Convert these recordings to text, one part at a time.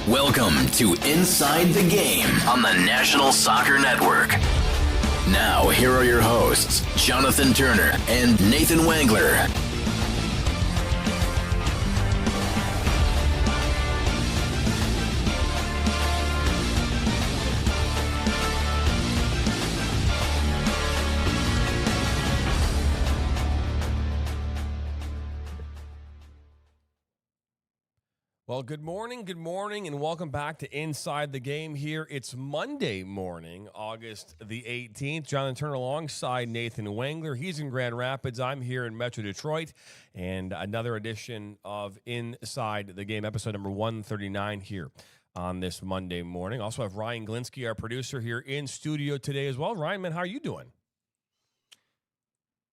Welcome to Inside the Game on the National Soccer Network. Now, here are your hosts, Jonathan Turner and Nathan Wangler. Well, good morning, and welcome back to Inside the Game here. It's Monday morning, August the 18th. Jonathan Turner alongside Nathan Wangler. He's in Grand Rapids. I'm here in Metro Detroit. And another edition of Inside the Game, episode number 139 here on this Monday morning. Also have Ryan Glinsky, our producer, here in studio today as well. Ryan, man, how are you doing?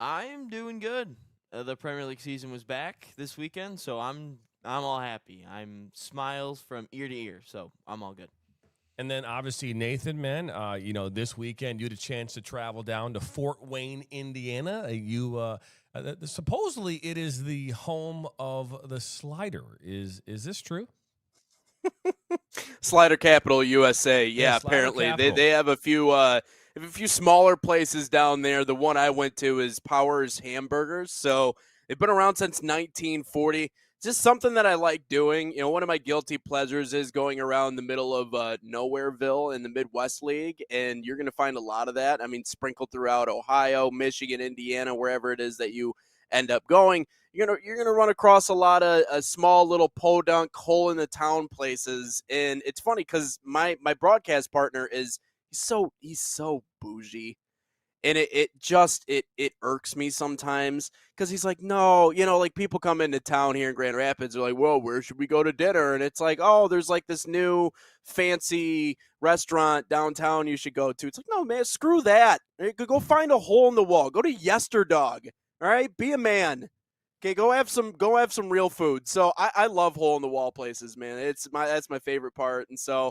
I'm doing good. The Premier League season was back this weekend, so I'm all happy. I'm smiles from ear to ear, so I'm all good. And then obviously Nathan, man, this weekend you had a chance to travel down to Fort Wayne, Indiana. Supposedly it is the home of the Slider. Is this true? Slider Capital USA. Yeah, Apparently Capital. they have a few smaller places down there. The one I went to is Powers Hamburgers. So they've been around since 1940. Just something that I like doing. You know, one of my guilty pleasures is going around the middle of Nowhereville in the Midwest League, and you're going to find a lot of that. I mean, sprinkled throughout Ohio, Michigan, Indiana, wherever it is that you end up going. You're gonna run across a lot of small little podunk hole in the town places, and it's funny because my broadcast partner he's so bougie. And it irks me sometimes because he's like, no, like people come into town here in Grand Rapids. They're like, whoa, where should we go to dinner? And it's like, oh, there's like this new fancy restaurant downtown you should go to. It's like, no, man, screw that. Go find a hole in the wall. Go to Yesterdog. All right, be a man. Okay, go have some real food. So I love hole in the wall places, man. That's my favorite part. And so.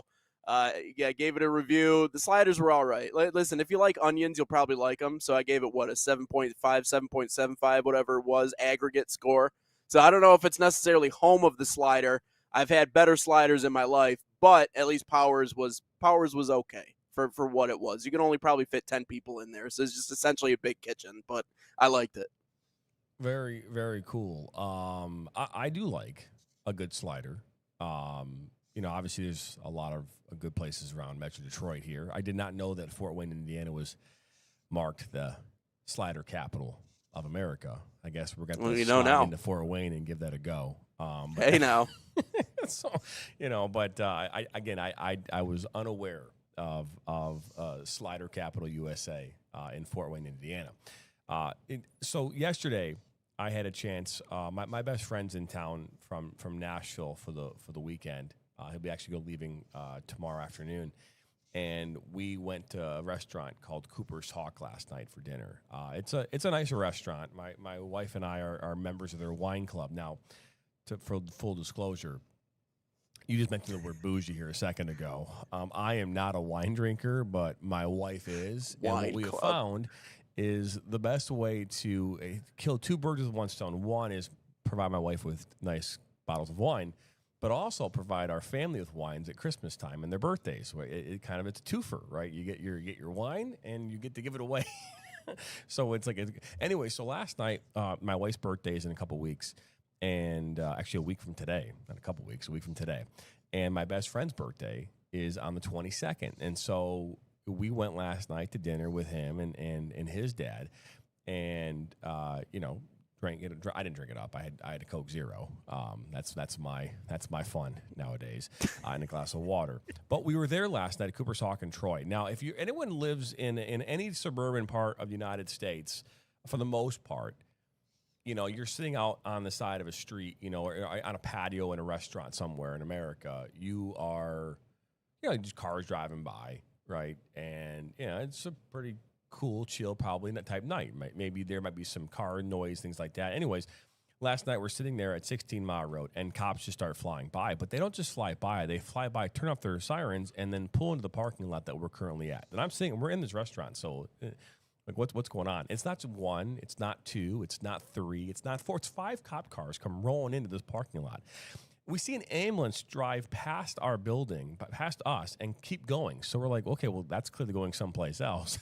I gave it a review. The sliders were all right. Listen, if you like onions, you'll probably like them. So I gave it, a 7.5, 7.75, whatever it was, aggregate score. So I don't know if it's necessarily home of the slider. I've had better sliders in my life, but at least Powers was okay for what it was. You can only probably fit 10 people in there. So it's just essentially a big kitchen, but I liked it. Very, very cool. I do like a good slider. Obviously there's a lot of good places around Metro Detroit here. I did not know that Fort Wayne, Indiana was marked the Slider Capital of America. I guess we're going to slide into Fort Wayne and give that a go. Hey, now. So, I was unaware of Slider Capital USA in Fort Wayne, Indiana. So yesterday I had a chance. My best friend's in town from Nashville for the weekend. He'll be actually leaving tomorrow afternoon. And we went to a restaurant called Cooper's Hawk last night for dinner. It's a nicer restaurant. My wife and I are members of their wine club. Now, for full disclosure, you just mentioned the word bougie here a second ago. I am not a wine drinker, but my wife is. And what we have found is the best way to kill two birds with one stone. One is provide my wife with nice bottles of wine, but also provide our family with wines at Christmas time and their birthdays. It's a twofer, right? You get your wine and you get to give it away. So it's anyway. So last night, my wife's birthday is in a couple weeks, and actually a week from today, not a couple weeks, a week from today, and my best friend's birthday is on the 22nd, and so we went last night to dinner with him and his dad, and drank it. I didn't drink it up. I had a Coke Zero. That's my fun nowadays. And a glass of water. But we were there last night at Cooper's Hawk in Troy. Now, if anyone lives in any suburban part of the United States, for the most part, you're sitting out on the side of a street, or on a patio in a restaurant somewhere in America. You are, just cars driving by, right? And it's a pretty cool, chill, probably that type night. Maybe there might be some car noise, things like that. Anyways, last night we're sitting there at 16 Mile Road, and cops just start flying by. But they don't just fly by. They fly by, turn off their sirens, and then pull into the parking lot that we're currently at. And I'm saying we're in this restaurant, so what's going on? It's not one, it's not two, it's not three, it's not four, it's five cop cars come rolling into this parking lot. we see an ambulance drive past our building, past us, and keep going. So we're like, okay, well, that's clearly going someplace else.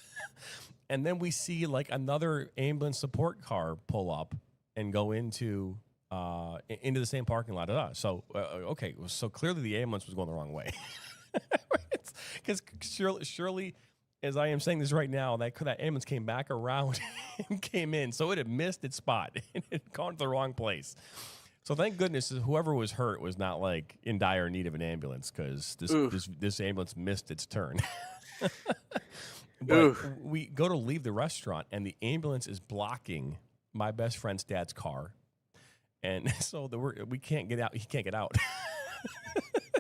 And then we see like another ambulance support car pull up and go into the same parking lot as us. So, okay, so clearly the ambulance was going the wrong way. Because surely, as I am saying this right now, that ambulance came back around and came in. So it had missed its spot. It had gone to the wrong place. So thank goodness whoever was hurt was not like in dire need of an ambulance, because this ambulance missed its turn. But we go to leave the restaurant, and the ambulance is blocking my best friend's dad's car. And so we can't get out. He can't get out.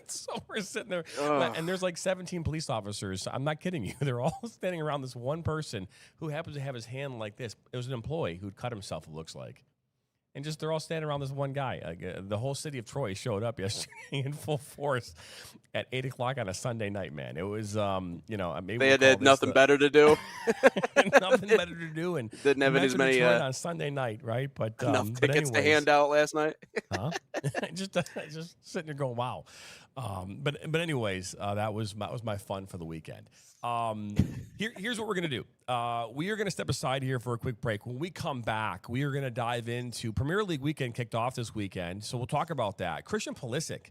So we're sitting there, and there's like 17 police officers. I'm not kidding you. They're all standing around this one person who happens to have his hand like this. It was an employee who'd cut himself, it looks like. And just they're all standing around this one guy. The whole city of Troy showed up yesterday in full force at 8 o'clock on a Sunday night, man. It was, maybe they had nothing better to do. Nothing better to do. And didn't have as many on Sunday night, right? But enough tickets to hand out last night. Huh? just sitting there going, wow. But anyways, that was my fun for the weekend. Here's what we're going to do. We are going to step aside here for a quick break. When we come back, we are going to dive into Premier League weekend kicked off this weekend. So we'll talk about that. Christian Pulisic,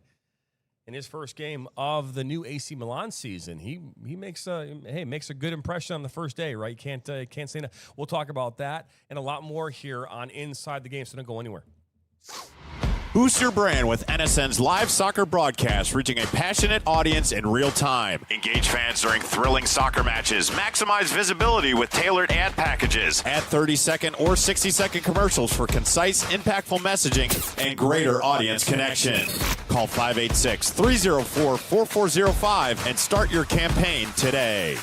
in his first game of the new AC Milan season, he makes a good impression on the first day, right? Can't say no. We'll talk about that and a lot more here on Inside the Game. So don't go anywhere. Boost your brand with NSN's live soccer broadcast, reaching a passionate audience in real time. Engage fans during thrilling soccer matches. Maximize visibility with tailored ad packages. Add 30-second or 60-second commercials for concise, impactful messaging and greater audience connection. Call 586-304-4405 and start your campaign today.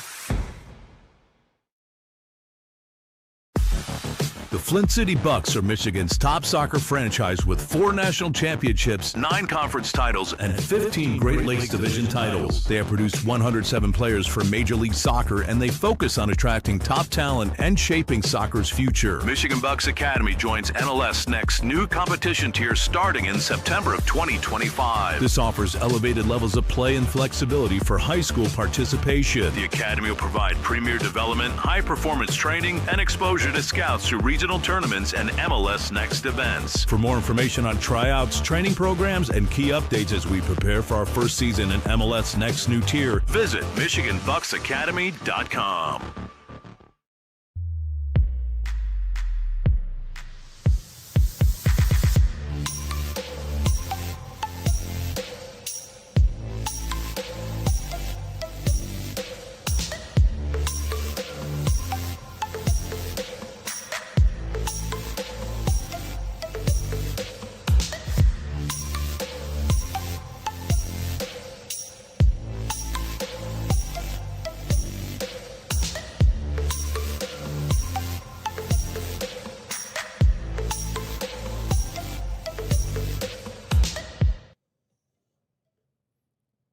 The Flint City Bucks are Michigan's top soccer franchise with 4 national championships, 9 conference titles, and 15 Great Lakes Division titles. They have produced 107 players for Major League Soccer, and they focus on attracting top talent and shaping soccer's future. Michigan Bucks Academy joins NLS Next new competition tier starting in September of 2025. This offers elevated levels of play and flexibility for high school participation. The Academy will provide premier development, high-performance training, and exposure to scouts through regional tournaments and MLS Next events. For more information on tryouts, training programs, and key updates as we prepare for our first season in MLS Next new tier, visit MichiganBucksAcademy.com.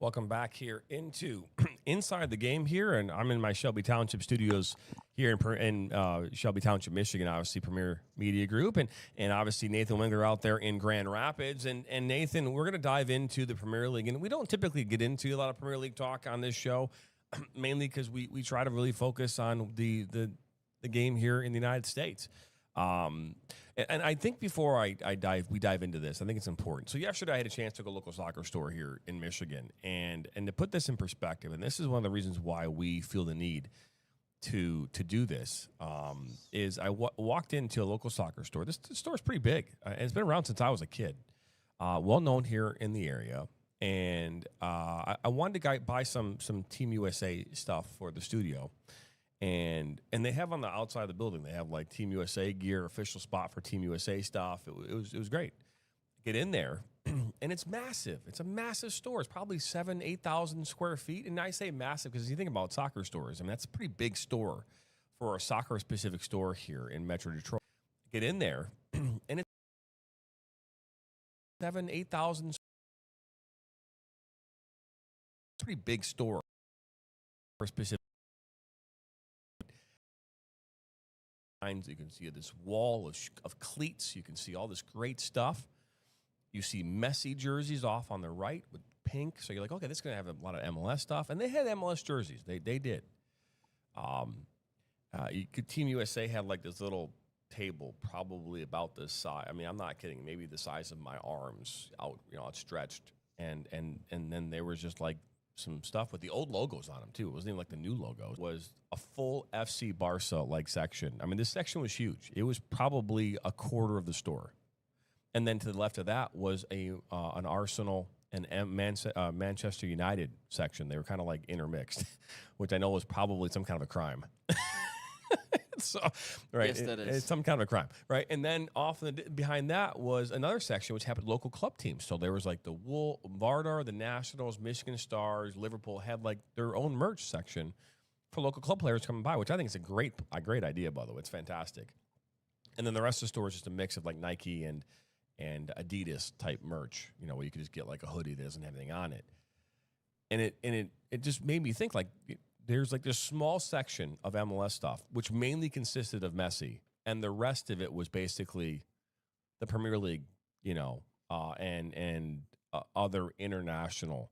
Welcome back here into Inside the Game here, and I'm in my Shelby Township studios here in Shelby Township, Michigan, obviously Premier Media Group, and obviously Nathan Winkler out there in Grand Rapids. And Nathan, we're going to dive into the Premier League, and we don't typically get into a lot of Premier League talk on this show, mainly because we try to really focus on the game here in the United States. And I think before we dive into this, I think it's important. So yesterday I had a chance to go to a local soccer store here in Michigan, and to put this in perspective, and this is one of the reasons why we feel the need to do this, is I walked into a local soccer store. This store is pretty big, and it's been around since I was a kid, well known here in the area. And I wanted to buy some Team USA stuff for the studio. And they have on the outside of the building, they have like Team USA gear, official spot for Team USA stuff. It was great. Get in there, and it's massive. It's a massive store. It's probably 8,000 square feet. And I say massive because you think about soccer stores. I mean, that's a pretty big store for a soccer-specific store here in Metro Detroit. Get in there, and it's 8,000. Pretty big store for a specific. You can see this wall of cleats. You can see all this great stuff. You see Messi jerseys off on the right with pink. So you're like, okay, this is going to have a lot of MLS stuff. And they had MLS jerseys. They did. Team USA had like this little table, probably about this size. I mean, I'm not kidding. Maybe the size of my arms outstretched. And then there was just like some stuff with the old logos on them too. It wasn't even like the new logo. It was a full FC Barca like section. I mean, this section was huge. It was probably a quarter of the store. And then to the left of that was an Arsenal and Manchester United section. They were kind of like intermixed, which I know was probably some kind of a crime. So, right, yes, that is. It's some kind of a crime, right? And then behind that was another section which happened local club teams. So there was like the Vardar, the Nationals, Michigan Stars, Liverpool had like their own merch section for local club players coming by, which I think is a great idea, by the way. It's fantastic. And then the rest of the store is just a mix of like Nike and Adidas type merch, where you could just get like a hoodie that doesn't have anything on it. And it just made me think like there's like this small section of MLS stuff, which mainly consisted of Messi, and the rest of it was basically the Premier League, and other international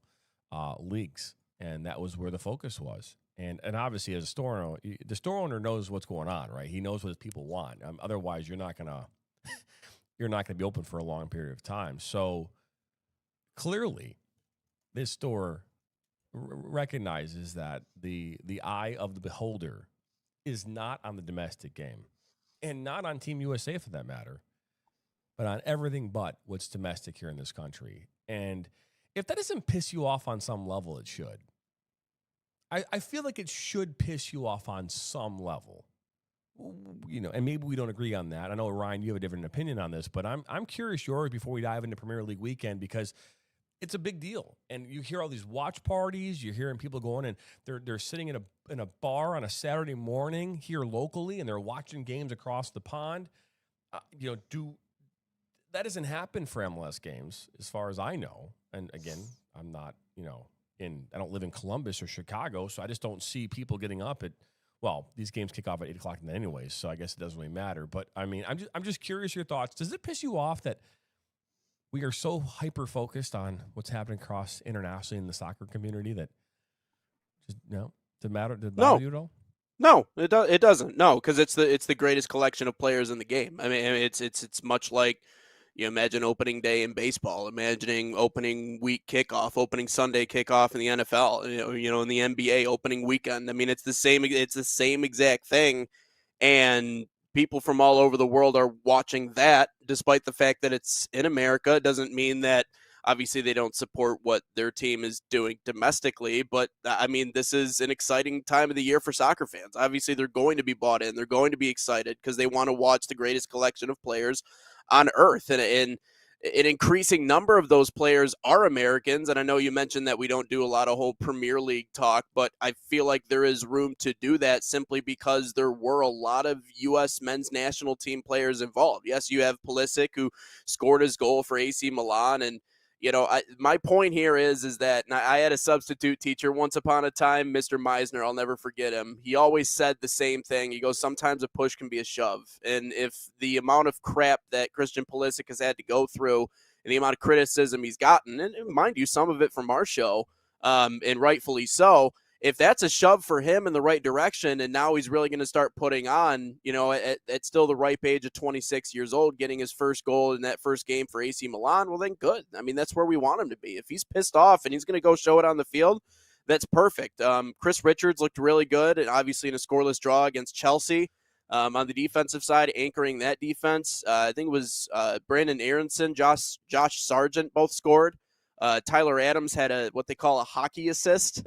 leagues, and that was where the focus was. And obviously, as a store owner, the store owner knows what's going on, right? He knows what his people want. Otherwise, you're not gonna be open for a long period of time. So clearly, this store recognizes that the eye of the beholder is not on the domestic game, and not on Team USA for that matter, but on everything but what's domestic here in this country. And if that doesn't piss you off on some level, it should. I feel like it should piss you off on some level. And maybe we don't agree on that. I know, Ryan, you have a different opinion on this, but I'm curious yours before we dive into Premier League weekend, because it's a big deal. And you hear all these watch parties, you're hearing people going, and they're sitting in a bar on a Saturday morning here locally, and they're watching games across the pond. That doesn't happen for MLS games, as far as I know. And again, I'm not, I don't live in Columbus or Chicago, so I just don't see people getting up at. Well, these games kick off at 8:00 anyways, so I guess it doesn't really matter. But I mean, I'm just curious your thoughts. Does it piss you off that we are so hyper focused on what's happening across internationally in the soccer community that just does it bother you at all? No, it doesn't. No, because it's the greatest collection of players in the game. I mean, it's much like you imagine opening day in baseball, imagining opening week kickoff, opening Sunday kickoff in the NFL, in the NBA opening weekend. I mean, it's the same exact thing, and people from all over the world are watching that. Despite the fact that it's in America, it doesn't mean that obviously they don't support what their team is doing domestically. But I mean, this is an exciting time of the year for soccer fans. Obviously, they're going to be bought in. They're going to be excited because they want to watch the greatest collection of players on earth, and an increasing number of those players are Americans. And I know you mentioned that we don't do a lot of whole Premier League talk, but I feel like there is room to do that simply because there were a lot of U.S. men's national team players involved. Yes, you have Pulisic, who scored his goal for AC Milan, and my point here is that I had a substitute teacher once upon a time, Mr. Meisner. I'll never forget him. He always said the same thing. He goes, sometimes a push can be a shove. And if the amount of crap that Christian Pulisic has had to go through and the amount of criticism he's gotten, and mind you, some of it from our show, and rightfully so, if that's a shove for him in the right direction, and now he's really going to start putting on, at still the ripe age of 26 years old, getting his first goal in that first game for AC Milan, well, then good. I mean, that's where we want him to be. If he's pissed off and he's going to go show it on the field, that's perfect. Chris Richards looked really good, and obviously in a scoreless draw against Chelsea. On the defensive side, anchoring that defense, I think it was Brandon Aronson, Josh Sargent both scored. Tyler Adams had what they call a hockey assist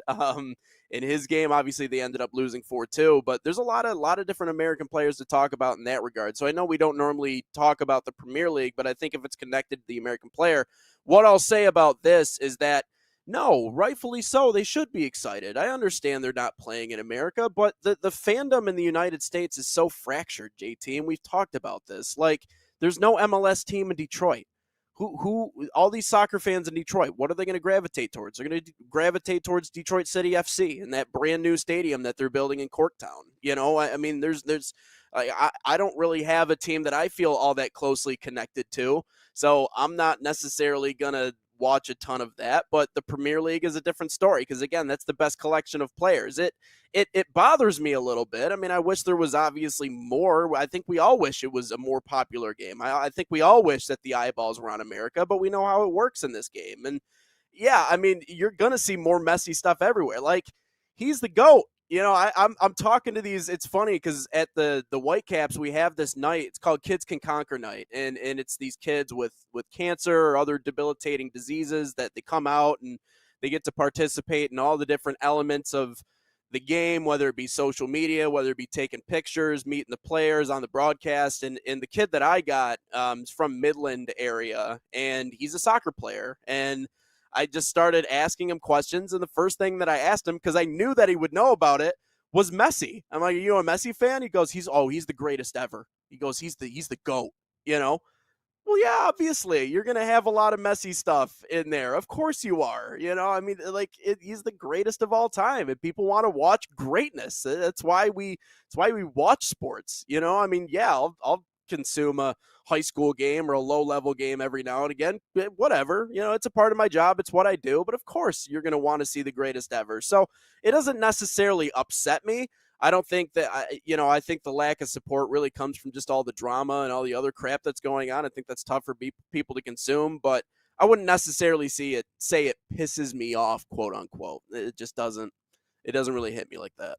in his game. Obviously, they ended up losing 4-2, but there's a lot of different American players to talk about in that regard. So I know we don't normally talk about the Premier League, but I think if it's connected to the American player, what I'll say about this is that, no, rightfully so, they should be excited. I understand they're not playing in America, but the fandom in the United States is so fractured, JT, and we've talked about this. Like, there's no MLS team in Detroit. Who all these soccer fans in Detroit, what are they going to gravitate towards? They're going to gravitate towards Detroit City FC and that brand new stadium that they're building in Corktown. I mean, I don't really have a team that I feel all that closely connected to. So I'm not necessarily going to watch a ton of that, but the Premier League is a different story because, again, that's the best collection of players. It bothers me a little bit. I mean, I wish there was obviously more. I think we all wish it was a more popular game. I think we all wish that the eyeballs were on America, but we know how it works in this game. And yeah, I mean, you're going to see more messy stuff everywhere. Like, he's the GOAT. You know, I'm talking to these. It's funny because at the Whitecaps we have this night. It's called Kids Can Conquer Night, and it's these kids with cancer or other debilitating diseases that they come out and they get to participate in all the different elements of the game, whether it be social media, whether it be taking pictures, meeting the players on the broadcast. And the kid that I got is from Midland area, and he's a soccer player. And I just started asking him questions, and the first thing that I asked him, because I knew that he would know about it, was Messi. I'm like, "Are you a Messi fan?" He goes, he's the greatest ever. He goes, he's the GOAT, you know? Well, yeah, obviously, you're going to have a lot of messy stuff in there. Of course you are. You know, I mean, like, he's the greatest of all time, and people want to watch greatness. That's why we watch sports, you know? I mean, yeah, I'll consume a high school game or a low-level game every now and again, whatever. You know, it's a part of my job. It's what I do. But, of course, you're going to want to see the greatest ever. So it doesn't necessarily upset me. I don't think that, I think the lack of support really comes from just all the drama and all the other crap that's going on. I think that's tough for people to consume, but I wouldn't necessarily say it pisses me off, quote unquote. It just doesn't really hit me like that.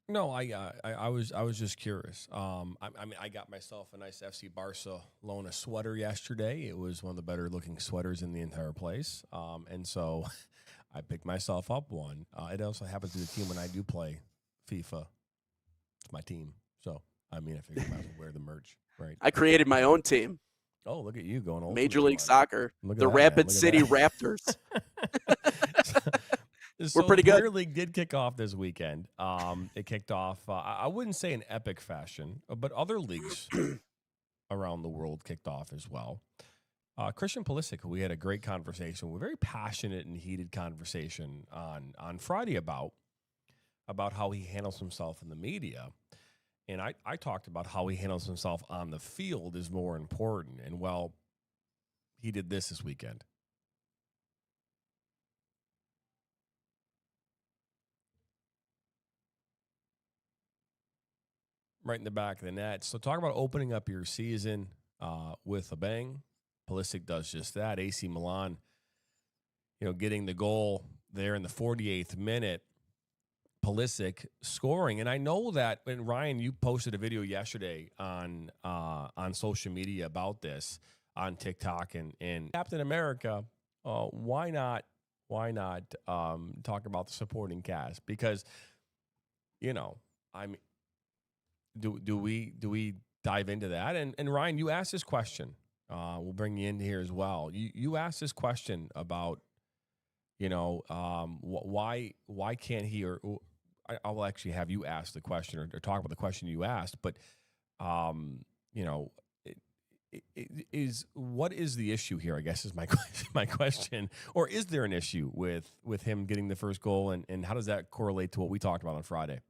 No, I was just curious. I mean, I got myself a nice FC Barcelona sweater yesterday. It was one of the better looking sweaters in the entire place. And so I picked myself up one. It also happens to be the team when I do play FIFA. It's my team. So, I mean, I figured I might as well wear the merch, right? I created my own team. Oh, look at you going old. Major League Soccer. The Rapid City Raptors. So We're pretty good. Premier League did kick off this weekend. It kicked off, I wouldn't say an epic fashion, but other leagues around the world kicked off as well. Christian Pulisic, we had a great conversation, a very passionate and heated conversation on Friday about how he handles himself in the media. And I talked about how he handles himself on the field is more important. And, well, he did this weekend. Right in the back of the net. So talk about opening up your season with a bang. Pulisic does just that. AC Milan, getting the goal there in the 48th minute. Pulisic scoring. And I know that, and Ryan, you posted a video yesterday on social media about this on TikTok and Captain America. Why not talk about the supporting cast? Because, I mean, do we dive into that? And Ryan, you asked this question. We'll bring you in here as well. You asked this question about, why can't he, or I will actually have you ask the question or talk about the question you asked. But, what is the issue here? I guess is my question. Or is there an issue with him getting the first goal, and how does that correlate to what we talked about on Friday?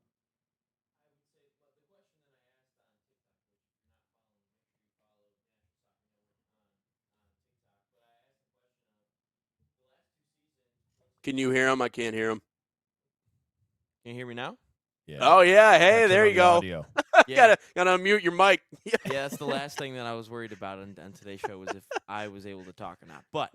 Can you hear him? I can't hear him. Can you hear me now? Yeah. Oh yeah. Hey, there you go. Yeah. gotta unmute your mic. Yeah, that's the last thing that I was worried about on today's show was if I was able to talk or not. But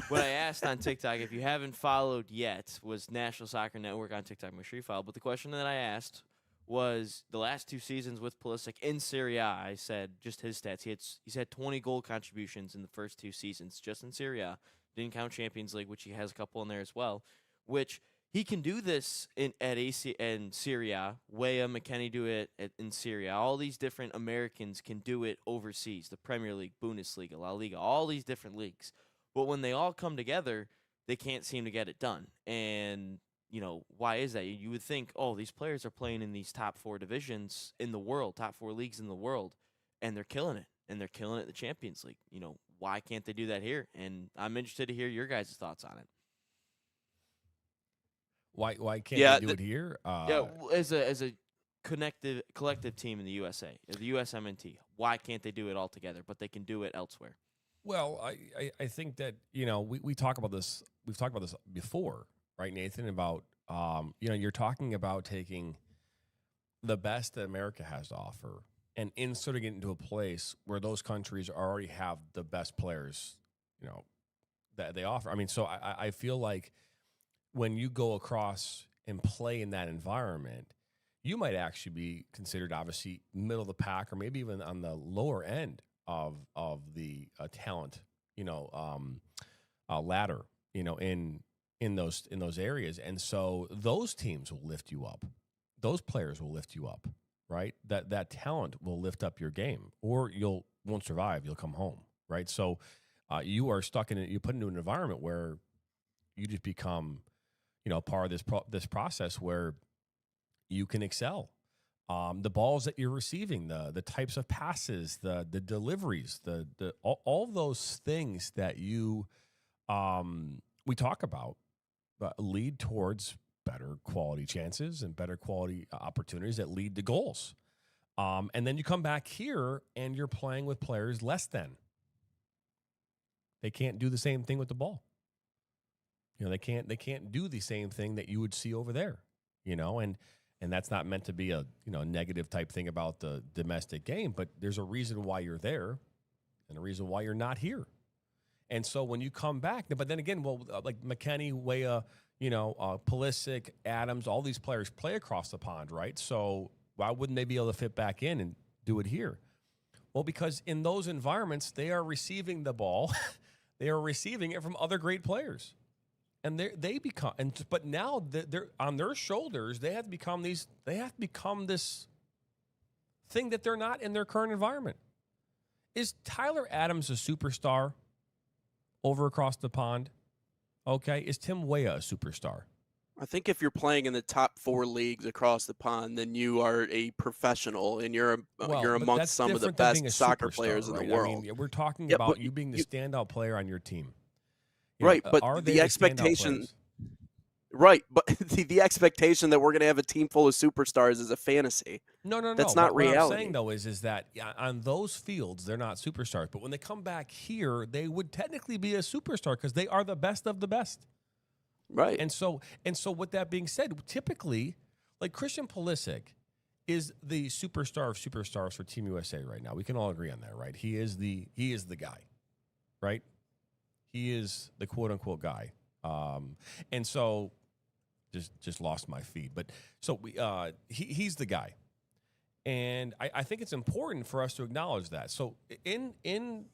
what I asked on TikTok, if you haven't followed yet, was National Soccer Network on TikTok. Make sure you follow. But the question that I asked was the last 2 seasons with Pulisic in Serie A. I said just his stats. He's had 20 goal contributions in the first 2 seasons just in Serie A. Didn't count Champions League, which he has a couple in there as well. Which he can do this at AC and Serie A. Weah, McKennie do it in Serie A. All these different Americans can do it overseas. The Premier League, Bundesliga, La Liga, all these different leagues. But when they all come together, they can't seem to get it done. And, why is that? You would think, these players are playing in these top 4 divisions in the world, top 4 leagues in the world, and they're killing it. And they're killing it in the Champions League. Why can't they do that here? And I'm interested to hear your guys' thoughts on it. Why can't they do it here? As a collective team in the USA, the USMNT, why can't they do it all together? But they can do it elsewhere. Well, I think that, we talk about this. We've talked about this before, right, Nathan? About, you're talking about taking the best that America has to offer and inserting it into a place where those countries already have the best players, that they offer. I mean, so I feel like when you go across and play in that environment, you might actually be considered obviously middle of the pack or maybe even on the lower end of the talent, ladder, in those areas. And so those teams will lift you up. Those players will lift you up, right? That talent will lift up your game, or won't survive. You'll come home, right? So you are stuck in it. You put into an environment where you just become, part of this process where you can excel. The balls that you're receiving, the types of passes, the deliveries, all those things that we talk about lead towards better quality chances and better quality opportunities that lead to goals. And then you come back here and you're playing with players less than. They can't do the same thing with the ball. They can't do the same thing that you would see over there. And that's not meant to be a negative type thing about the domestic game, but there's a reason why you're there and a reason why you're not here. And so when you come back, but then again, like McKennie, Weah, Pulisic, Adams, all these players play across the pond, right? So why wouldn't they be able to fit back in and do it here? Well, because in those environments, they are receiving the ball. They are receiving it from other great players. And but now they're on their shoulders. They have to become this thing that they're not in their current environment. Is Tyler Adams a superstar over across the pond? Okay. Is Tim Weah a superstar? I think if you're playing in the top 4 leagues across the pond, then you are a professional and you're amongst some of the best soccer players in the world. I mean, we're talking about you being the standout player on your team. Right, but the expectation, right? But the expectation that we're going to have a team full of superstars is a fantasy. No. That's not reality. What I'm saying though is that on those fields they're not superstars, but when they come back here, they would technically be a superstar because they are the best of the best. Right. And so with that being said, typically, like Christian Pulisic is the superstar of superstars for Team USA right now. We can all agree on that, right? He is the guy, right? He is the quote unquote guy. And so just lost my feed. But so he's the guy. And I think it's important for us to acknowledge that. So in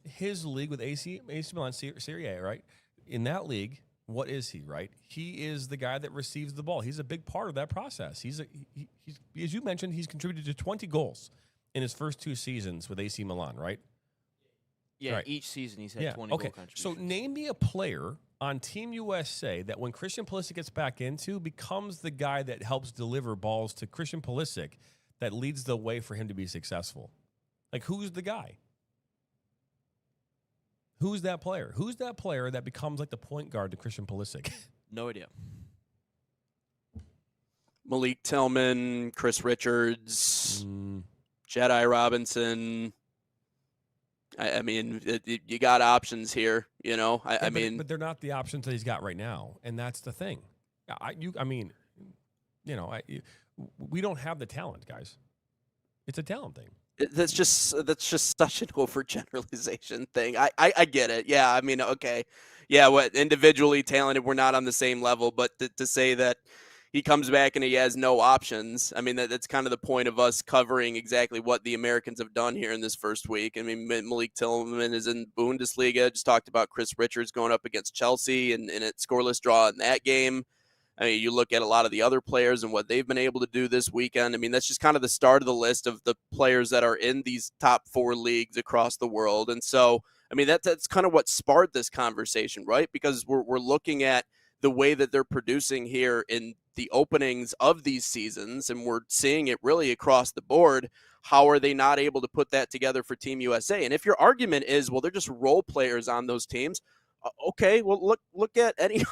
his league with AC Milan Serie A, right? In that league, what is he, right? He is the guy that receives the ball. He's a big part of that process. He's as you mentioned, he's contributed to 20 goals in his first 2 seasons with AC Milan, right? Yeah, right. Each season he's had 20 goal contributions. So name me a player on Team USA that when Christian Pulisic gets back into becomes the guy that helps deliver balls to Christian Pulisic that leads the way for him to be successful. Like, who's the guy? Who's that player? Who's that player that becomes like the point guard to Christian Pulisic? No idea. Malik Tillman, Chris Richards, Jedi Robinson. I mean, you got options here, but they're not the options that he's got right now, and that's the thing. We don't have the talent, guys. It's a talent thing. That's just such an overgeneralization thing. I get it. Yeah, I mean, okay. Yeah, what individually talented, we're not on the same level, but to say that he comes back and he has no options, I mean, that's kind of the point of us covering exactly what the Americans have done here in this first week. I mean, Malik Tillman is in Bundesliga. Just talked about Chris Richards going up against Chelsea and a scoreless draw in that game. I mean, you look at a lot of the other players and what they've been able to do this weekend. I mean, that's just kind of the start of the list of the players that are in these top 4 leagues across the world. And so, I mean, that's kind of what sparked this conversation, right? Because we're looking at the way that they're producing here in the openings of these seasons, and we're seeing it really across the board. How are they not able to put that together for Team USA? And if your argument is, well, they're just role players on those teams, okay, well, look at any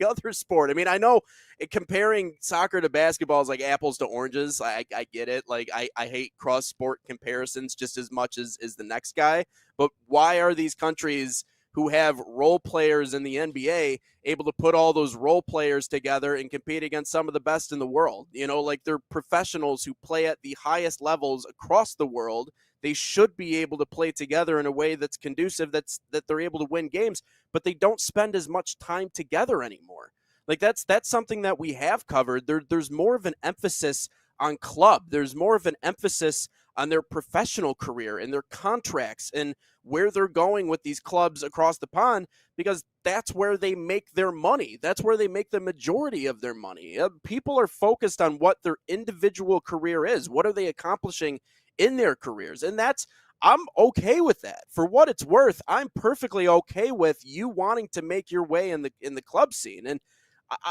other sport. I mean, I know comparing soccer to basketball is like apples to oranges. I get it. Like I hate cross sport comparisons just as much as the next guy. But why are these countries who have role players in the NBA able to put all those role players together and compete against some of the best in the world? You know, like they're professionals who play at the highest levels across the world. They should be able to play together in a way that's conducive, that they're able to win games, but they don't spend as much time together anymore. Like that's something that we have covered. There's more of an emphasis on club. There's more of an emphasis on their professional career and their contracts and where they're going with these clubs across the pond, because that's where they make their money. That's where they make the majority of their money. People are focused on what their individual career is. What are they accomplishing in their careers? And I'm okay with that. For what it's worth, I'm perfectly okay with you wanting to make your way in the club scene. And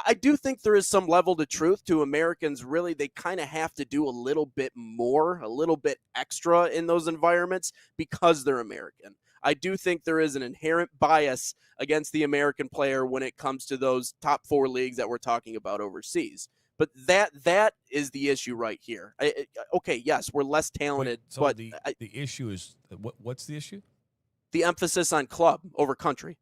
I do think there is some level to truth to Americans. Really, they kind of have to do a little bit more, a little bit extra in those environments because they're American. I do think there is an inherent bias against the American player when it comes to those top 4 leagues that we're talking about overseas. But that is the issue right here. Okay, yes, we're less talented, So but the issue is what's the issue? The emphasis on club over country.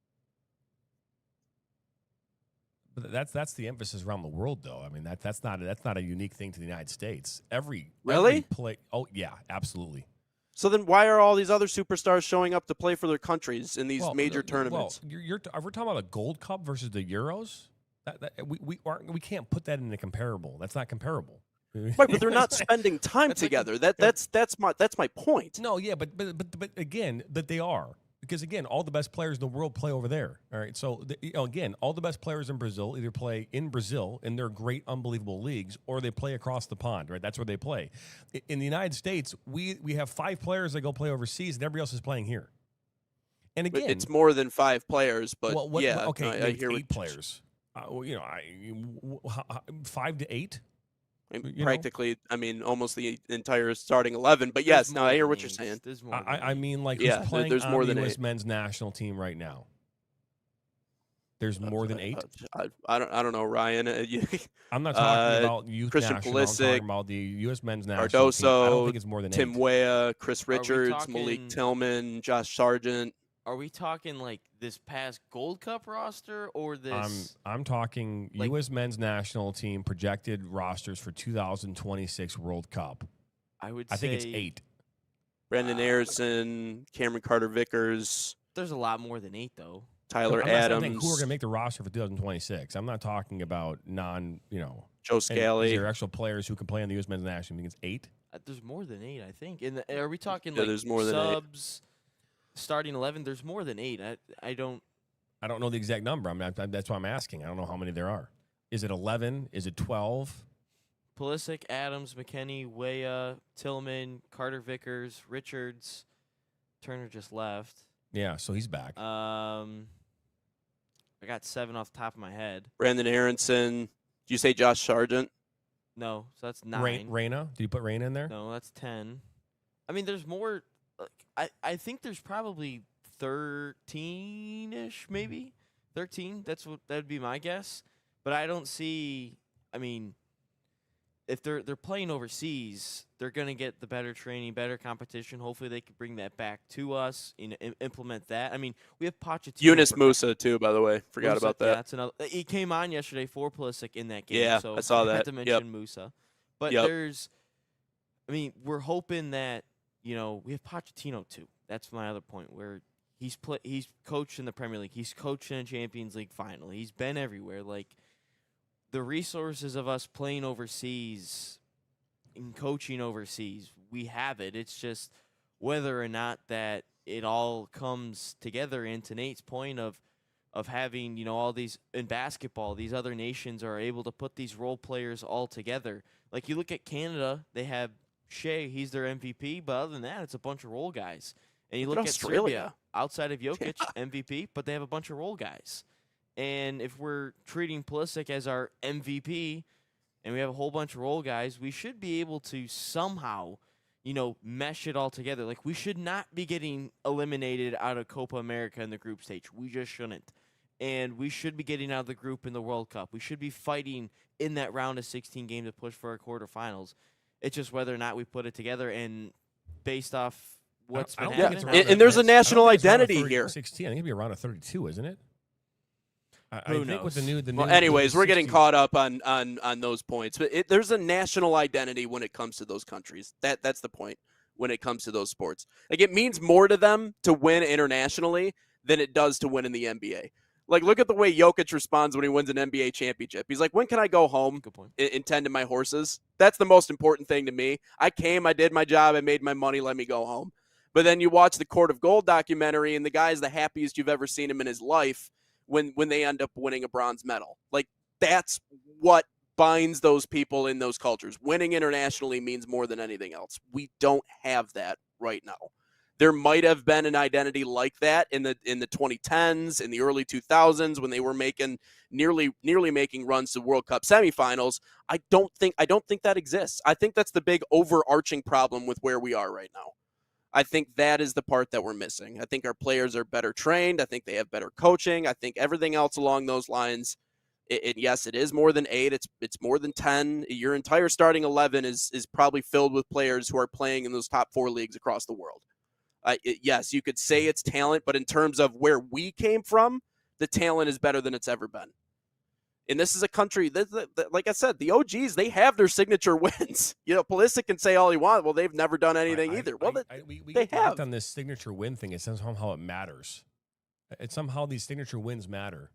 But that's the emphasis around the world, though. I mean, that's not a unique thing to the United States. Every play. Oh yeah, absolutely. So then, why are all these other superstars showing up to play for their countries in these major tournaments? Well, we're talking about a Gold Cup versus the Euros. We can't put that in the comparable. That's not comparable. Right, but they're not spending time together. That's my point. No, yeah, but again, that they are. Because, again, all the best players in the world play over there. All right. So, again, all the best players in Brazil either play in Brazil in their great, unbelievable leagues, or they play across the pond, right? That's where they play. In the United States, we have 5 players that go play overseas, and everybody else is playing here. And again, it's more than 5 players, but okay, I hear 8 players. 5 to 8. Practically, I mean, almost the entire starting 11. But yes, I hear what you're saying. I mean, like, who's playing there's more on the than U.S. 8. men's national team right now? There's more than 8. I don't know, Ryan. I'm not talking about youth Christian national. Pulisic, I'm talking about the U.S. men's national Cardoso, team. I don't think it's more than Tim 8. Weah, Chris Richards, talking, Malik Tillman, Josh Sargent. Are we talking like this past Gold Cup roster or this? I'm talking like, U.S. men's national team projected rosters for 2026 World Cup. I think it's 8. Brandon Harrison, Cameron Carter-Vickers. There's a lot more than 8 though. Tyler I'm Adams. not saying who are going to make the roster for 2026. I'm not talking about Joe Scally. Is there actual players who can play on the U.S. men's national team? I think it's 8. There's more than 8, I think. Are we talking there's more than 8. subs? Starting 11, there's more than 8. I don't know the exact number. That's why I'm asking. I don't know how many there are. Is it 11? Is it 12? Pulisic, Adams, McKennie, Weah, Tillman, Carter-Vickers, Richards, Turner just left. Yeah, so he's back. I got 7 off the top of my head. Brandon Harrison. Did you say Josh Sargent? No, so that's 9. Reyna? Did you put Reyna in there? No, that's 10. I mean, there's more. I think there's probably 13-ish, maybe 13. That'd be my guess. But I don't see. I mean, if they're playing overseas, they're gonna get the better training, better competition. Hopefully, they can bring that back to us and implement that. I mean, we have Pochettino. Yunus Musa too, by the way. Forgot about that. Yeah, that's another. He came on yesterday for Pulisic in that game. Yeah, so I saw that. I had to mention Musa. But there's. I mean, we're hoping that. We have Pochettino too. That's my other point. Where he's coached in the Premier League. He's coached in a Champions League final. He's been everywhere. Like the resources of us playing overseas and coaching overseas, we have it. It's just whether or not that it all comes together. And to Nate's point of having all these in basketball, these other nations are able to put these role players all together. Like you look at Canada, they have Shea, he's their MVP, but other than that, it's a bunch of role guys. And you look at Serbia, outside of Jokic, MVP, but they have a bunch of role guys. And if we're treating Pulisic as our MVP and we have a whole bunch of role guys, we should be able to somehow, mesh it all together. Like, we should not be getting eliminated out of Copa America in the group stage. We just shouldn't. and we should be getting out of the group in the World Cup. We should be fighting in that round of 16 games to push for our quarterfinals. It's just whether or not we put it together, and based off what's been happening. And there's a national identity here. 16. I think it'd be around a 32, isn't it? I Who think with knows? the new. Well, anyways, we're getting 16 caught up on those points. But there's a national identity when it comes to those countries. That's the point when it comes to those sports. Like, it means more to them to win internationally than it does to win in the NBA. Like, look at the way Jokic responds when he wins an NBA championship. He's like, when can I go home Good point. and tend to my horses? That's the most important thing to me. I came, I did my job, I made my money, let me go home. But then you watch the Court of Gold documentary, and the guy's the happiest you've ever seen him in his life when they end up winning a bronze medal. Like, that's what binds those people in those cultures. Winning internationally means more than anything else. We don't have that right now. There might have been an identity like that in the 2010s, in the early 2000s, when they were making nearly making runs to World Cup semifinals. I don't think that exists. I think that's the big overarching problem with where we are right now. I think that is the part that we're missing. I think our players are better trained. I think they have better coaching. I think everything else along those lines. Yes, it is more than 8. It's more than 10. Your entire starting 11 is probably filled with players who are playing in those top 4 leagues across the world. Yes, you could say it's talent, but in terms of where we came from, the talent is better than it's ever been. And this is a country that, like I said, the OGs, they have their signature wins. You know, Pulisic can say all he wants. Well, they've never done anything either. Well, we they get locked have. on this signature win thing. It somehow it matters. It's somehow these signature wins matter.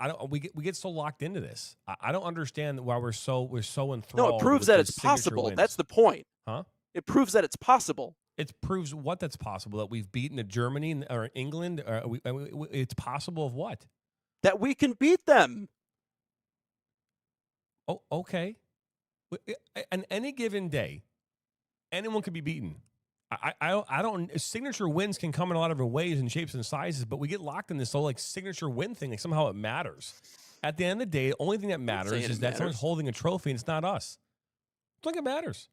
I don't. We get so locked into this. I don't understand why we're so enthralled. No, it proves that it's possible. Wins. That's the point. Huh? It proves that it's possible. It proves what that's possible. That we've beaten a Germany or England. It's possible of what? That we can beat them. Oh, okay. On any given day, anyone could be beaten. I don't. Signature wins can come in a lot of different ways and shapes and sizes, but we get locked in this whole like signature win thing. Like somehow it matters. At the end of the day, the only thing that matters is that someone's holding a trophy and it's not us. It's like it matters.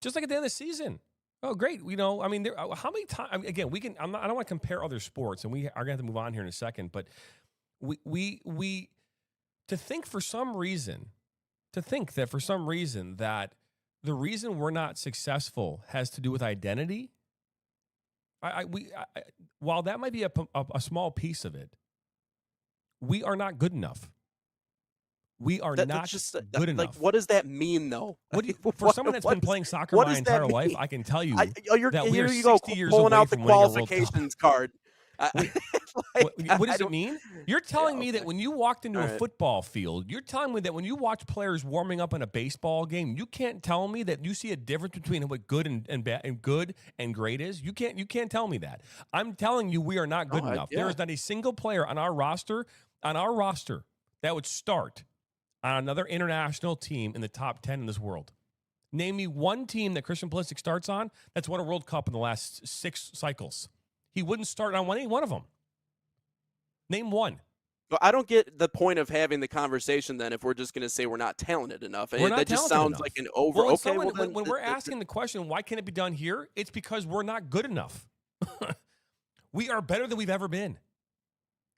Just like at the end of the season. Oh, great. You know, I mean, how many times? Again, we can. I don't want to compare other sports, and we are going to have to move on here in a second. But we to think that for some reason that the reason we're not successful has to do with identity. While that might be a small piece of it, we are not good enough. We are not good enough. Like, what does that mean, though? For someone that's been playing soccer my entire life, I can tell you that we are 60 years pulling away out the from winning a World Cup. qualifications card. What does it mean? You're telling me that when you walked into a football field, you're telling me that when you watch players warming up in a baseball game, you can't tell me that you see a difference between what good and bad and good and great is. You can't tell me that. I'm telling you we are not good enough. There is not a single player on our roster that would start on another international team in the top 10 in this world. Name me one team that Christian Pulisic starts on that's won a World Cup in the last 6 cycles. He wouldn't start on any one of them. Name one. Well, I don't get the point of having the conversation then if we're just going to say we're not talented enough. That just sounds like an over. Well, okay, when we're asking the question, why can't it be done here? It's because we're not good enough. We are better than we've ever been.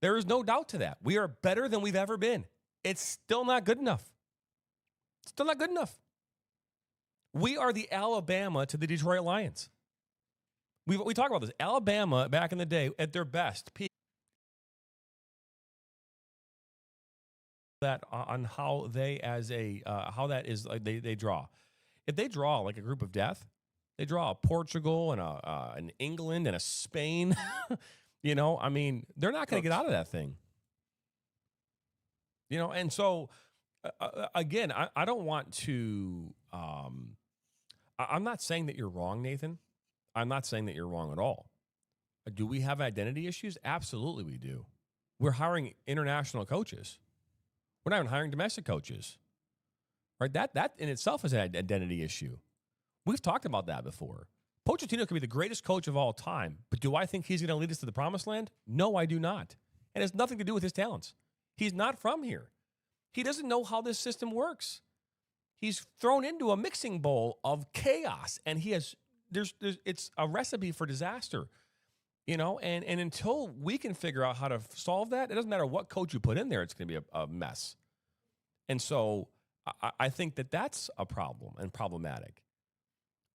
There is no doubt to that. We are better than we've ever been. It's still not good enough. Still not good enough. We are the Alabama to the Detroit Lions. We talk about this. Alabama, back in the day, at their best, peak that on how they how that is like they draw. If they draw like a group of death, they draw a Portugal and an England and a Spain. You know, I mean, they're not going to get out of that thing. You know, and so again, I don't want to. I'm not saying that you're wrong, Nathan. I'm not saying that you're wrong at all. Do we have identity issues? Absolutely we do. We're hiring international coaches. We're not even hiring domestic coaches. Right? That in itself is an identity issue. We've talked about that before. Pochettino could be the greatest coach of all time, but do I think he's going to lead us to the promised land? No, I do not. And it has nothing to do with his talents. He's not from here. He doesn't know how this system works. He's thrown into a mixing bowl of chaos, and it's a recipe for disaster. And until we can figure out how to solve that, it doesn't matter what coach you put in there, it's going to be a mess. And so I think that's a problem and problematic.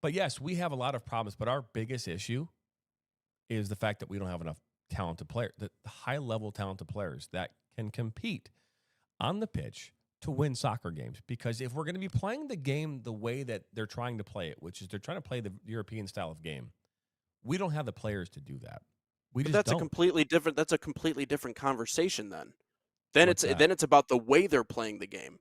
But yes, we have a lot of problems, but our biggest issue is the fact that we don't have enough talented players, the high-level talented players that can compete on the pitch to win soccer games. Because if we're going to be playing the game the way that they're trying to play it, which is they're trying to play the European style of game, we don't have the players to do that. That's a completely different conversation then. Then it's about the way they're playing the game.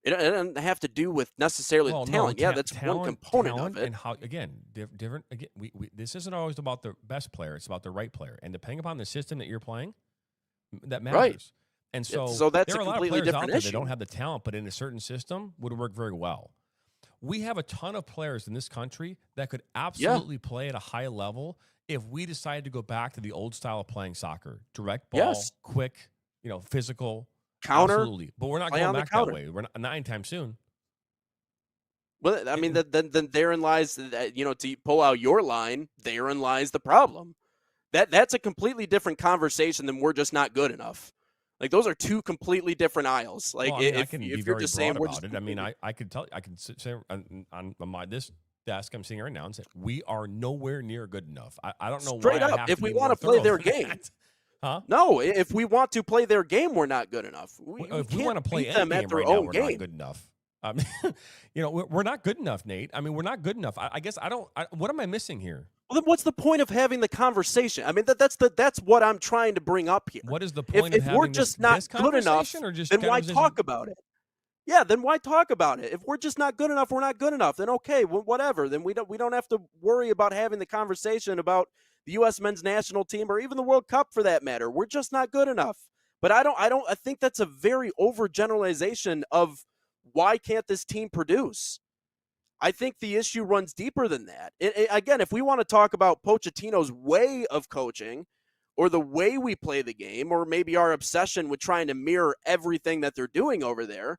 It doesn't have to do with necessarily the talent. That's one component of it. And how, again, different. Again, this isn't always about the best player. It's about the right player. And depending upon the system that you're playing, that matters. Right. And so that's there are a a lot of completely players out different there issue. that don't have the talent, but in a certain system would work very well. We have a ton of players in this country that could absolutely play at a high level if we decide to go back to the old style of playing soccer. Direct ball, quick, physical. Counter. Absolutely. But we're not going back that way. We're not anytime soon. Well, I mean, then therein lies, to pull out your line, therein lies the problem. That's a completely different conversation than we're just not good enough. Like, those are two completely different aisles. Like, if you're just saying we're just it. I mean, I could tell you, I can sit on this desk I'm sitting here right now and say we are nowhere near good enough. I don't know straight why up. I have If to we be want more to play thorough their than game, that. Huh? No, if we want to play their game, we're not good enough. If we want to play them any at game their right now, own we're game. not good enough. We're not good enough, Nate. I mean, we're not good enough. I guess what am I missing here? Well, then what's the point of having the conversation? I mean, that's what I'm trying to bring up here. What is the point if of having we're just not this good enough, conversation or just then why conversation? talk about it? Yeah, then why talk about it? If we're just not good enough, we're not good enough. Then okay, whatever. Then we don't have to worry about having the conversation about the U.S. men's national team or even the World Cup for that matter. We're just not good enough. But I think that's a very overgeneralization of why can't this team produce? I think the issue runs deeper than that. Again, if we want to talk about Pochettino's way of coaching or the way we play the game or maybe our obsession with trying to mirror everything that they're doing over there,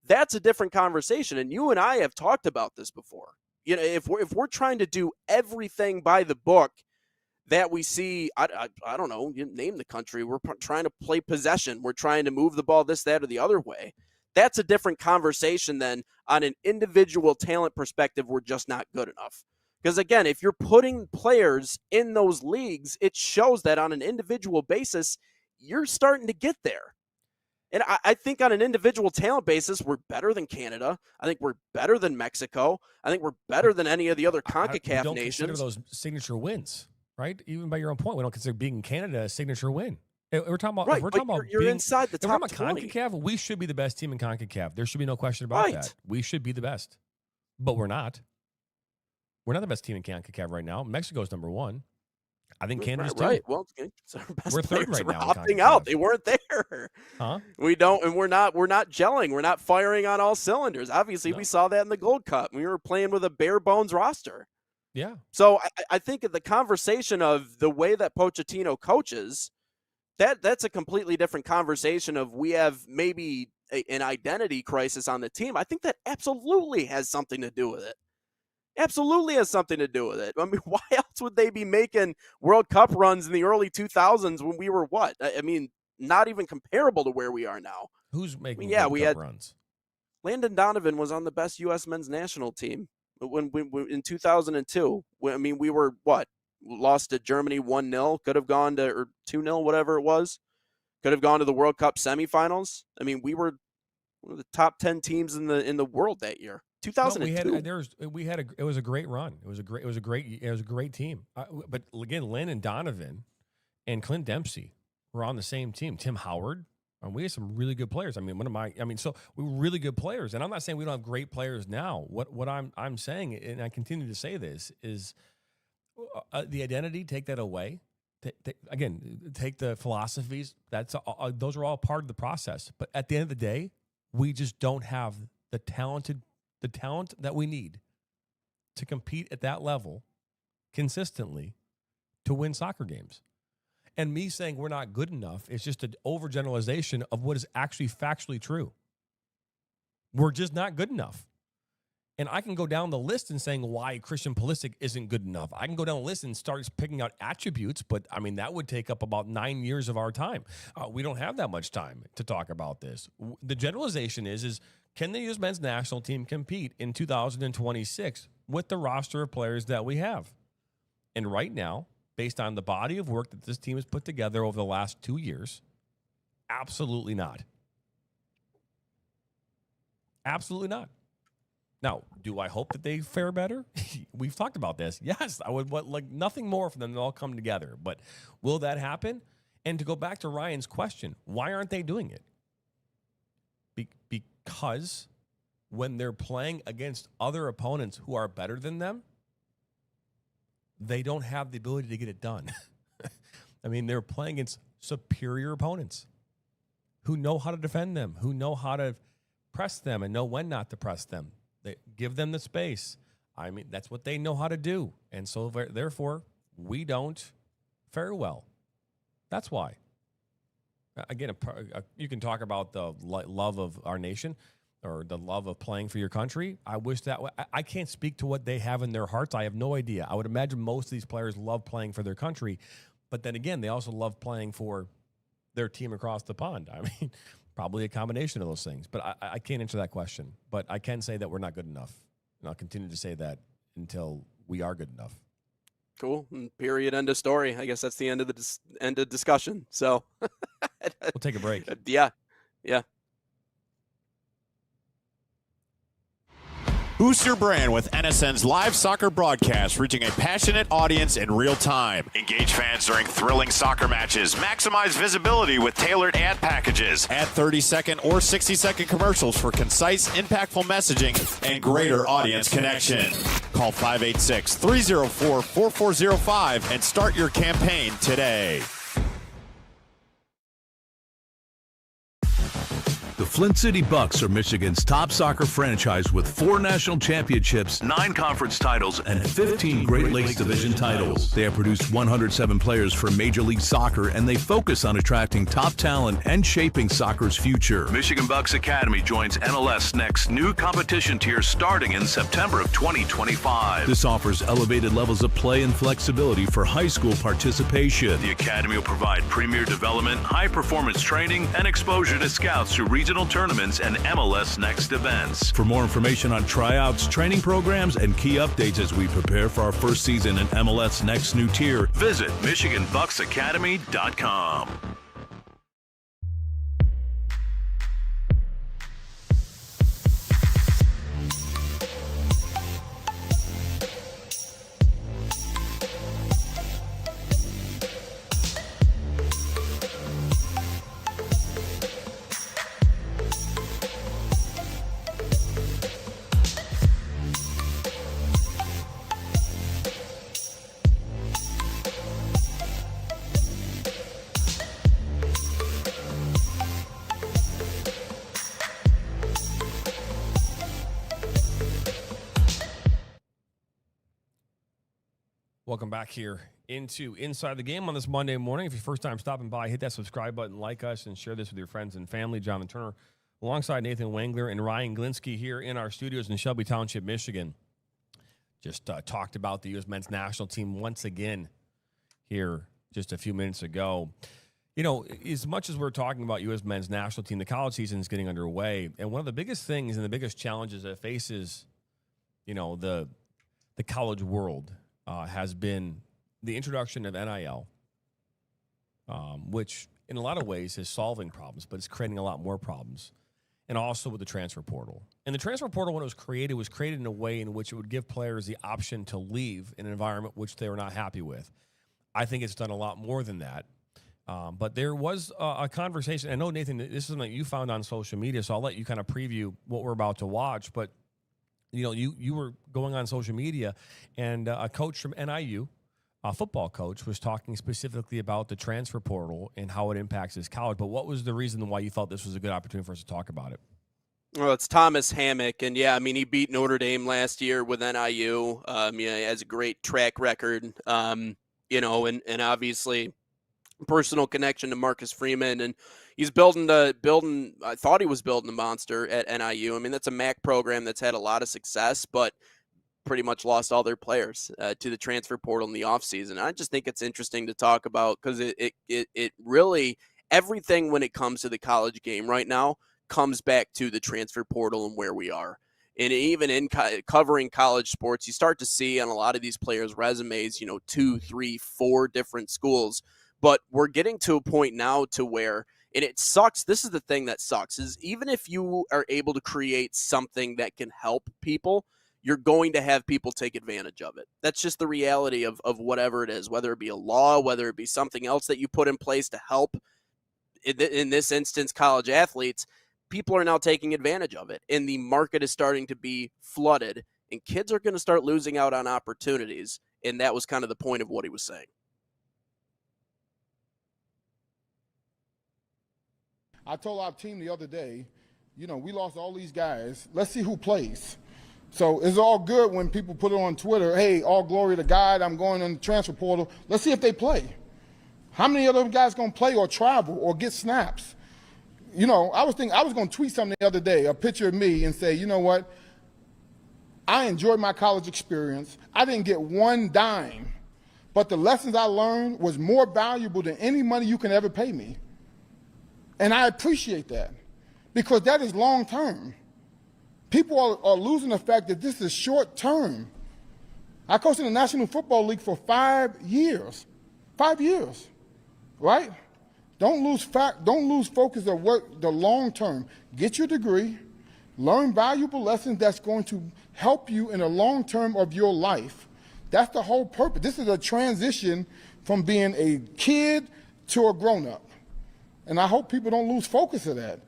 that's a different conversation. And you and I have talked about this before. If we're trying to do everything by the book that we see, I don't know, you name the country, we're trying to play possession, we're trying to move the ball this, that, or the other way. That's a different conversation than on an individual talent perspective, we're just not good enough. Because again, if you're putting players in those leagues, it shows that on an individual basis, you're starting to get there. And I think on an individual talent basis, we're better than Canada. I think we're better than Mexico. I think we're better than any of the other CONCACAF don't nations. Consider those signature wins, right? Even by your own point, we don't consider being in Canada a signature win. We're talking about, right, we're talking about you're being, inside the top we're talking about 20. CONCACAF, we should be the best team in CONCACAF. There should be no question about that. We should be the best, but we're not. We're not the best team in CONCACAF right now. Mexico's number one. I think Canada's too. Right. Well, our best we're third players right now. Are opting out. They weren't there. Huh? We don't, and we're not gelling. We're not firing on all cylinders. Obviously, we saw that in the Gold Cup. We were playing with a bare bones roster. Yeah. So I think the conversation of the way that Pochettino coaches, that's a completely different conversation of we have maybe an identity crisis on the team. I think that absolutely has something to do with it. Absolutely has something to do with it. I mean, why else would they be making World Cup runs in the early 2000s when we were what? I mean, not even comparable to where we are now. Who's making World Cup Cup runs? Landon Donovan was on the best U.S. men's national team when in 2002. We were what? Lost to Germany 1-0. Could have gone to or 2-0, whatever it was. Could have gone to the World Cup semifinals. I mean, we were one of the top 10 teams in the world that year. 2002. It was a great run. It was a great team. But again, Landon Donovan and Clint Dempsey were on the same team. Tim Howard. We had some really good players. So we were really good players. And I'm not saying we don't have great players now. What I'm saying, and I continue to say this, is the identity. Take that away. Take the philosophies. Those are all part of the process. But at the end of the day, we just don't have the talent that we need to compete at that level consistently to win soccer games. And me saying we're not good enough is just an overgeneralization of what is actually factually true. We're just not good enough. And I can go down the list and saying why Christian Pulisic isn't good enough. I can go down the list and start picking out attributes, but I mean, that would take up about 9 years of our time. We don't have that much time to talk about this. The generalization is can the U.S. men's national team compete in 2026 with the roster of players that we have? And right now, based on the body of work that this team has put together over the last 2 years, absolutely not. Absolutely not. Now, do I hope that they fare better? We've talked about this. Yes, I would like nothing more for them to all come together. But will that happen? And to go back to Ryan's question, why aren't they doing it? Because when they're playing against other opponents who are better than them, they don't have the ability to get it done. I mean, they're playing against superior opponents who know how to defend them, who know how to press them and know when not to press them. They give them the space. I mean, that's what they know how to do. And so, therefore, we don't fare well. That's why. Again, you can talk about the love of our nation or the love of playing for your country. I wish that I can't speak to what they have in their hearts. I have no idea. I would imagine most of these players love playing for their country. But then again, they also love playing for their team across the pond. I mean, probably a combination of those things. But I can't answer that question. But I can say that we're not good enough. And I'll continue to say that until we are good enough. Cool. Period. End of story. I guess that's the end of the end of discussion. So we'll take a break. Yeah. Yeah. Boost your brand with NSN's live soccer broadcast, reaching a passionate audience in real time. Engage fans during thrilling soccer matches. Maximize visibility with tailored ad packages. Add 30-second or 60-second commercials for concise, impactful messaging and greater audience connection. Call 586-304-4405 and start your campaign today. The Flint City Bucks are Michigan's top soccer franchise with 4 national championships, 9 conference titles, and 15 Great Lakes Division titles. They have produced 107 players for Major League Soccer, and they focus on attracting top talent and shaping soccer's future. Michigan Bucks Academy joins MLS Next new competition tier starting in September of 2025. This offers elevated levels of play and flexibility for high school participation. The Academy will provide premier development, high-performance training, and exposure to scouts through regional tournaments and MLS Next events. For more information on tryouts, training programs, and key updates as we prepare for our first season in MLS Next new tier, visit MichiganBucksAcademy.com. Welcome back here into Inside the Game on this Monday morning. If you're first time stopping by, hit that subscribe button, like us, and share this with your friends and family. Jonathan Turner alongside Nathan Wangler and Ryan Glinsky here in our studios in Shelby Township, Michigan. Just talked about the U.S. men's national team once again here just a few minutes ago. You know, as much as we're talking about U.S. men's national team, the college season is getting underway. And one of the biggest things and the biggest challenges that faces, you know, the college world has been the introduction of NIL, which in a lot of ways is solving problems, but it's creating a lot more problems. And also with the transfer portal. And the transfer portal, when it was created in a way in which it would give players the option to leave an environment which they were not happy with. I think it's done a lot more than that. But there was a conversation. I know, Nathan, this is something that you found on social media, so I'll let you kind of preview what we're about to watch. But you know, you were going on social media, and a coach from NIU, a football coach, was talking specifically about the transfer portal and how it impacts his college. But what was the reason why you felt this was a good opportunity for us to talk about it? Well, it's Thomas Hammock, and yeah, I mean, he beat Notre Dame last year with NIU. Yeah, he has a great track record, you know, and obviously personal connection to Marcus Freeman, and he's building. I thought he was building a monster at NIU. I mean, that's a MAC program that's had a lot of success, but pretty much lost all their players to the transfer portal in the offseason. I just think it's interesting to talk about because it really, everything when it comes to the college game right now comes back to the transfer portal and where we are. And even in covering college sports, you start to see on a lot of these players' resumes, 2, 3, 4 different schools. But we're getting to a point now to where, and it sucks, this is the thing that sucks, is even if you are able to create something that can help people, you're going to have people take advantage of it. That's just the reality of whatever it is, whether it be a law, whether it be something else that you put in place to help, in this instance, college athletes. People are now taking advantage of it, and the market is starting to be flooded, and kids are going to start losing out on opportunities, and that was kind of the point of what he was saying. I told our team the other day, we lost all these guys. Let's see who plays. So it's all good when people put it on Twitter, hey, all glory to God, I'm going on the transfer portal. Let's see if they play. How many of those guys going to play or travel or get snaps? I was going to tweet something the other day, a picture of me, and say, you know what? I enjoyed my college experience. I didn't get one dime, but the lessons I learned was more valuable than any money you can ever pay me. And I appreciate that because that is long term. People are losing the fact that this is short term. I coached in the National Football League for 5 years. 5 years, right? Don't lose focus of work the long term. Get your degree, learn valuable lessons that's going to help you in the long term of your life. That's the whole purpose. This is a transition from being a kid to a grown-up. And I hope people don't lose focus of that.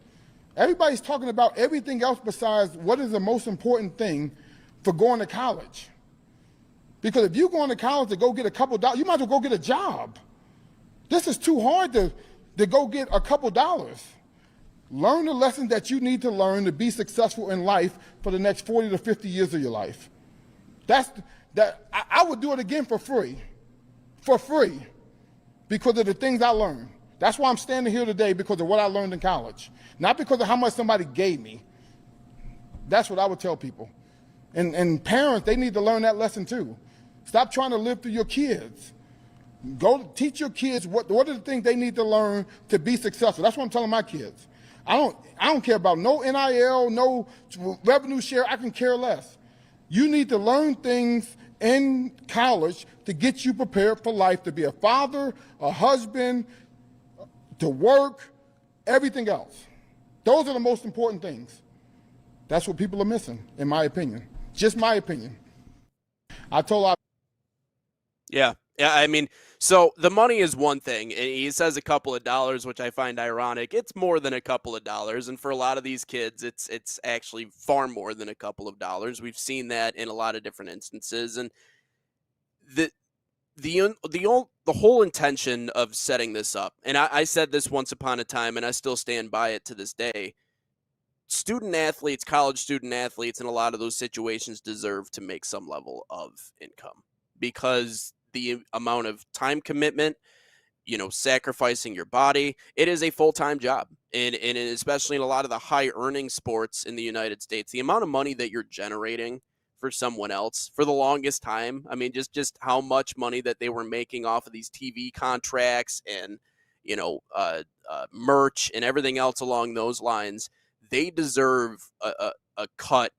Everybody's talking about everything else besides what is the most important thing for going to college. Because if you're going to college to go get a couple dollars, you might as well go get a job. This is too hard to go get a couple dollars. Learn the lessons that you need to learn to be successful in life for the next 40 to 50 years of your life. I would do it again for free, because of the things I learned. That's why I'm standing here today, because of what I learned in college, not because of how much somebody gave me. That's what I would tell people. And parents, they need to learn that lesson too. Stop trying to live through your kids. Go teach your kids what are the things they need to learn to be successful. That's what I'm telling my kids. I don't care about no NIL, no revenue share. I can care less. You need to learn things in college to get you prepared for life, to be a father, a husband, to work, everything else. Those are the most important things. That's what people are missing, in my opinion. Just my opinion. Yeah, I mean, so the money is one thing, and he says a couple of dollars, which I find ironic. It's more than a couple of dollars, and for a lot of these kids, it's actually far more than a couple of dollars. We've seen that in a lot of different instances, and the whole intention of setting this up, and I said this once upon a time, and I still stand by it to this day. Student athletes, college student athletes in a lot of those situations deserve to make some level of income, because the amount of time commitment, sacrificing your body, it is a full-time job. And especially in a lot of the high earning sports in the United States, the amount of money that you're generating for someone else for the longest time. I mean, just how much money that they were making off of these TV contracts and, merch and everything else along those lines. They deserve a cut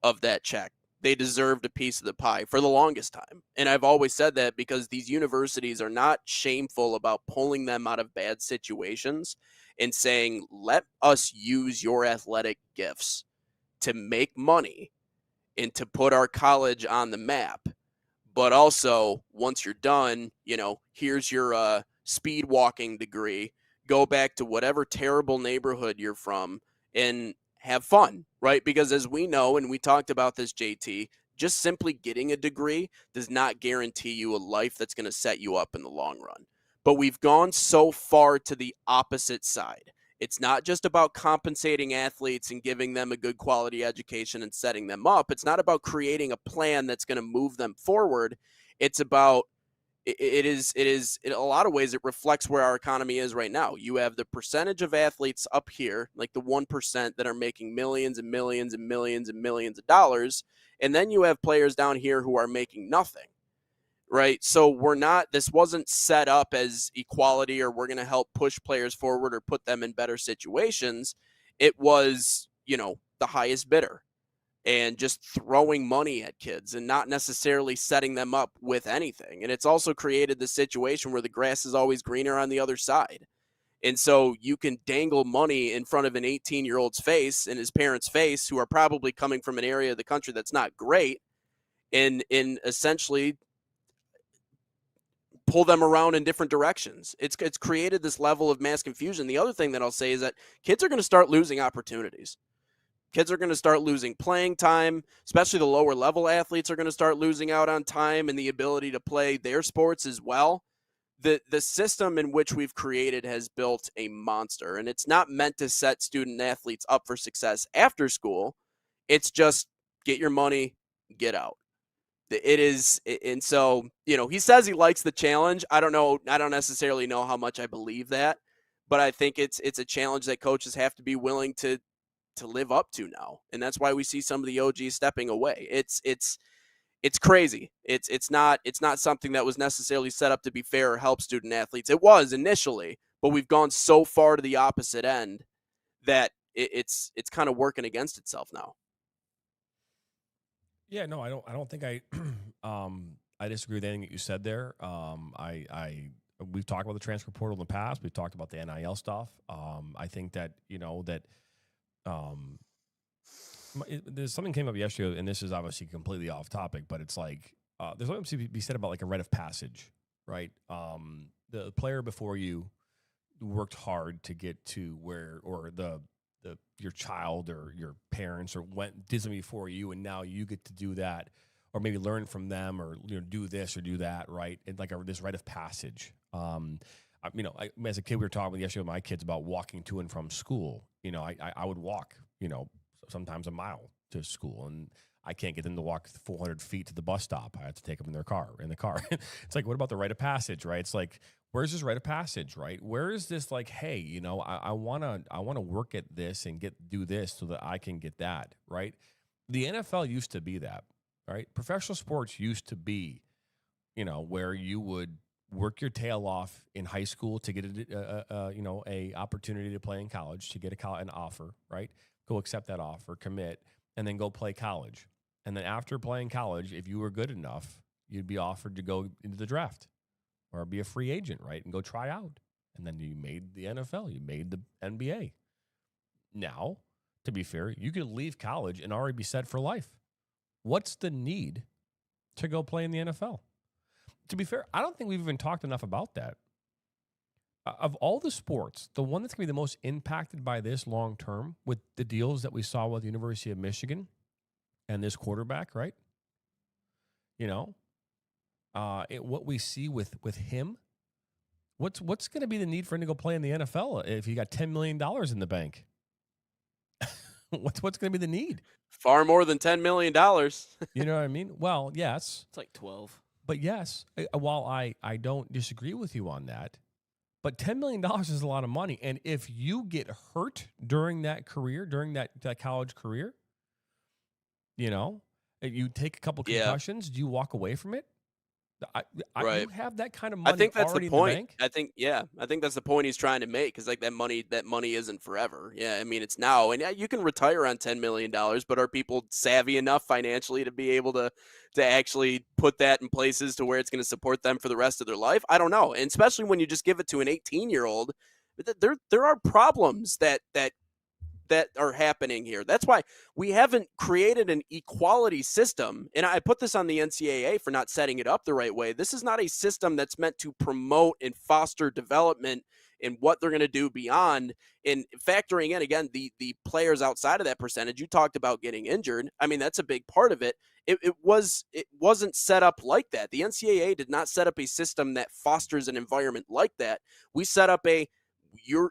of that check. They deserved a piece of the pie for the longest time. And I've always said that because these universities are not shameful about pulling them out of bad situations and saying, let us use your athletic gifts to make money and to put our college on the map. But also, once you're done, here's your speed walking degree. Go back to whatever terrible neighborhood you're from and have fun, right? Because as we know, and we talked about this, JT, just simply getting a degree does not guarantee you a life that's going to set you up in the long run. But we've gone so far to the opposite side. It's not just about compensating athletes and giving them a good quality education and setting them up. It's not about creating a plan that's going to move them forward. It's about in a lot of ways, it reflects where our economy is right now. You have the percentage of athletes up here, like the 1% that are making millions and millions and millions and millions of dollars. And then you have players down here who are making nothing, right? So this wasn't set up as equality or we're going to help push players forward or put them in better situations. It was, the highest bidder. And just throwing money at kids and not necessarily setting them up with anything. And it's also created the situation where the grass is always greener on the other side. And so you can dangle money in front of an 18-year-old's face and his parents' face, who are probably coming from an area of the country that's not great, and essentially pull them around in different directions. It's created this level of mass confusion. The other thing that I'll say is that kids are going to start losing opportunities. Kids are going to start losing playing time, especially the lower level athletes are going to start losing out on time and the ability to play their sports as well. The system in which we've created has built a monster, and it's not meant to set student athletes up for success after school. It's just get your money, get out. It is. And so, he says he likes the challenge. I don't know. I don't necessarily know how much I believe that, but I think it's a challenge that coaches have to be willing to live up to now. And that's why we see some of the OGs stepping away. It's crazy. It's not something that was necessarily set up to be fair or help student athletes. It was initially, but we've gone so far to the opposite end that it's kind of working against itself now. Yeah, no, I don't think I I disagree with anything that you said there. We've talked about the transfer portal in the past. We've talked about the NIL stuff. I think that there's something came up yesterday, and this is obviously completely off topic, but it's like there's something to be said about like a rite of passage, right? The player before you worked hard to get to where, or your child or your parents or did something before you, and now you get to do that, or maybe learn from them, or do this or do that, right? And like this rite of passage. As a kid, we were talking yesterday with my kids about walking to and from school. I would walk, sometimes a mile to school, and I can't get them to walk 400 feet to the bus stop. I have to take them in the car. It's like, what about the rite of passage, right? It's like, where's this rite of passage, right? Where is this like, hey, I wanna work at this and do this so that I can get that, right? The NFL used to be that, right? Professional sports used to be, where you would work your tail off in high school to get a opportunity to play in college, to get an offer, right? Go accept that offer, commit, and then go play college. And then after playing college, if you were good enough, you'd be offered to go into the draft or be a free agent, right? And go try out. And then you made the NFL, you made the NBA. Now, to be fair, you could leave college and already be set for life. What's the need to go play in the NFL? To be fair, I don't think we've even talked enough about that. Of all the sports, the one that's going to be the most impacted by this long term, with the deals that we saw with the University of Michigan and this quarterback, right? What we see with him, what's going to be the need for him to go play in the NFL if he got $10 million in the bank? What's going to be the need? Far more than $10 million. You know what I mean? Well, yes. It's like 12. But yes, while I don't disagree with you on that, but $10 million is a lot of money. And if you get hurt during that career, during that college career, you take a couple concussions, do you walk away from it? Right. You have that kind of money. I think that's already the point. In the bank? I think that's the point he's trying to make. Is like that money isn't forever. Yeah, I mean it's now, and you can retire on $10 million. But are people savvy enough financially to be able to actually put that in places to where it's going to support them for the rest of their life? I don't know. And especially when you just give it to an 18-year-old, there are problems that are happening here. That's why we haven't created an equality system. And I put this on the NCAA for not setting it up the right way. This is not a system that's meant to promote and foster development in what they're going to do beyond, and factoring in, again, the players outside of that percentage. You talked about getting injured. I mean, that's a big part of it. It wasn't set up like that. The NCAA did not set up a system that fosters an environment like that. We set up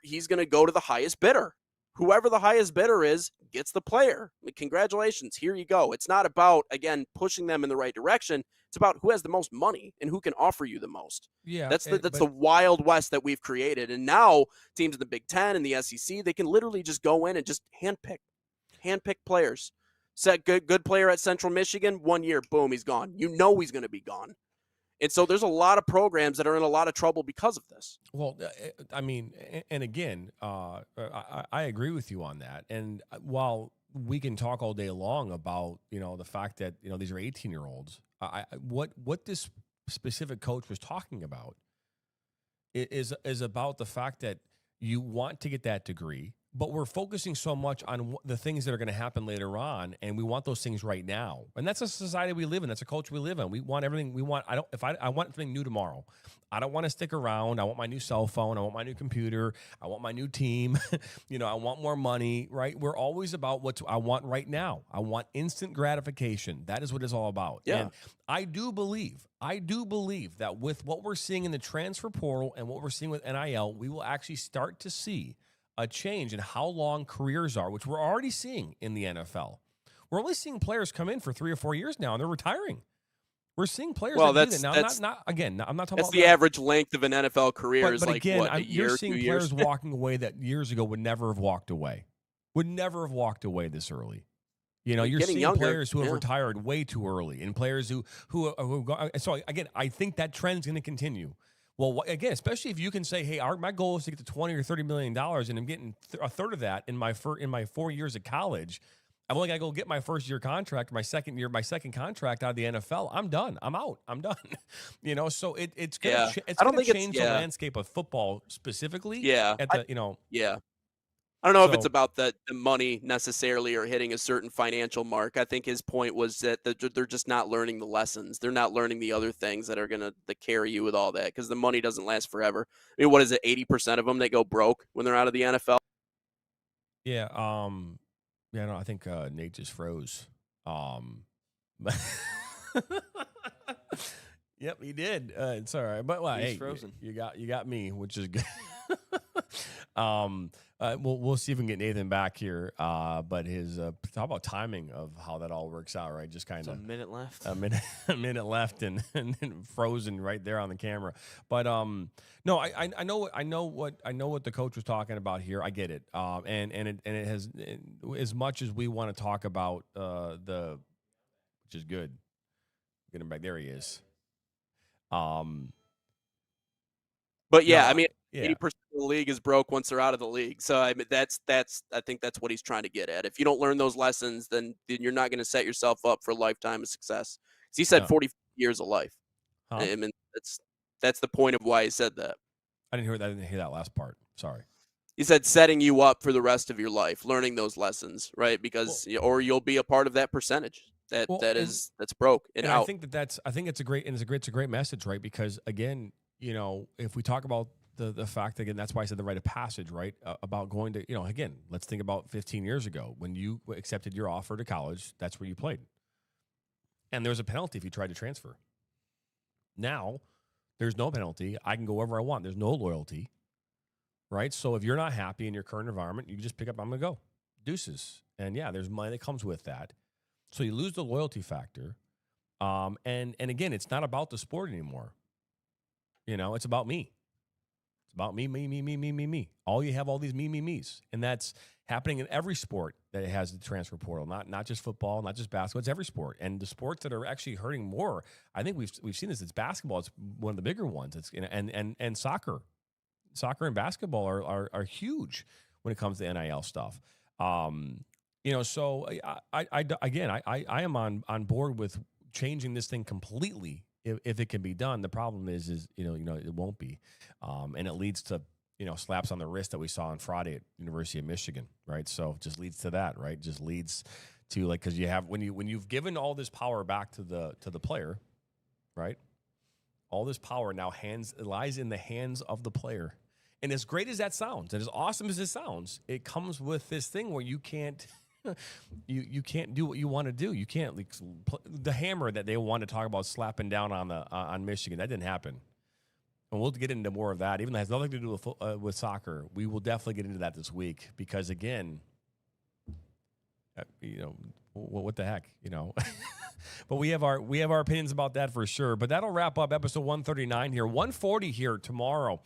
he's going to go to the highest bidder. whoever the highest bidder is gets the player. Congratulations, here you go. It's not about, again, pushing them in the right direction. It's about who has the most money and who can offer you the most. Yeah, That's the Wild West that we've created. And now teams in the Big Ten and the SEC, they can literally just go in and just handpick players. Set good player at Central Michigan, 1 year, boom, he's gone. You know he's going to be gone. And so there's a lot of programs that are in a lot of trouble because of this. Well, I mean, and again, I agree with you on that. And while we can talk all day long about, the fact that, these are 18-year-olds, what this specific coach was talking about is about the fact that you want to get that degree, but we're focusing so much on the things that are going to happen later on, and we want those things right now. And that's a society we live in. That's a culture we live in. We want everything. I want something new tomorrow. I don't want to stick around. I want my new cell phone. I want my new computer. I want my new team. I want more money, right? We're always about what I want right now. I want instant gratification. That is what it's all about. Yeah. And I do believe that with what we're seeing in the transfer portal and what we're seeing with NIL, we will actually start to see a change in how long careers are, which we're already seeing in the NFL. We're only seeing players come in for 3 or 4 years now, and they're retiring. We're seeing players that do that. Now, I'm not talking about the average length of an NFL career is but like, again, a year, you're seeing 2 players years? walking away that years ago would never have walked away. Would never have walked away this early. You're getting seeing younger. players who have retired way too early, and players who so again, I think that trend's going to continue. Well, again, especially if you can say, "Hey, my goal is to get to $20 or $30 million, and I'm getting a third of that in my 4 years of college. I've only got to go get my first year contract, my second contract out of the NFL. I'm done. I'm out. I'm done." So it's going to change the landscape of football specifically. Yeah, Yeah. I don't know if it's about the money necessarily or hitting a certain financial mark. I think his point was that they're just not learning the lessons. They're not learning the other things that are going to carry you with all that, because the money doesn't last forever. I mean, what is it, 80% of them that go broke when they're out of the NFL? Yeah. No, I think Nate just froze. Yep, he did. It's all right, but He's hey, frozen. You got me, which is good. We'll see if we can get Nathan back here. But his how about timing of how that all works out, right? Just kind of a minute left. A minute left, and frozen right there on the camera. But no, I know what the coach was talking about here. I get it. And it has, as much as we want to talk about which is good. Get him back. There he is. But yeah, No, I mean, yeah. 80% of the league is broke once they're out of the league. So I mean, I think that's what he's trying to get at. If you don't learn those lessons, then you're not going to set yourself up for a lifetime of success. 'Cause he said No. 40 years of life. Huh? I mean, that's the point of why he said that. I didn't hear that last part. Sorry. He said setting you up for the rest of your life, learning those lessons, right? Because or you'll be a part of that percentage that's broke and out. I think it's a great message, right? Because again, if we talk about the fact, again, that's why I said the rite of passage, right? About going to, again, let's think about 15 years ago when you accepted your offer to college. That's where you played, and there was a penalty if you tried to transfer. Now, there's no penalty. I can go wherever I want. There's no loyalty, right? So if you're not happy in your current environment, you can just pick up, I'm going to go. Deuces. And yeah, there's money that comes with that. So you lose the loyalty factor. And again, it's not about the sport anymore. It's about me. It's about me. All you have all these me's. And that's happening in every sport that it has the transfer portal, not just football, not just basketball. It's every sport. And the sports that are actually hurting more, I think we've seen this. It's basketball. It's one of the bigger ones. It's and soccer. Soccer and basketball are huge when it comes to NIL stuff. So I am on board with changing this thing completely if it can be done. The problem is it won't be, and it leads to slaps on the wrist that we saw on Friday at University of Michigan, right? So it just leads to that, right? Just leads to because you have when you've given all this power back to the player, right? All this power now lies in the hands of the player. And as great as that sounds, and as awesome as it sounds, it comes with this thing where you can't you can't do what you want to do. You can't the hammer that they want to talk about slapping down on Michigan. That didn't happen. And we'll get into more of that, even though it has nothing to do with soccer. We will definitely get into that this week because, again, what the heck, But we have our opinions about that for sure. But that'll wrap up episode 139 here. 140 here tomorrow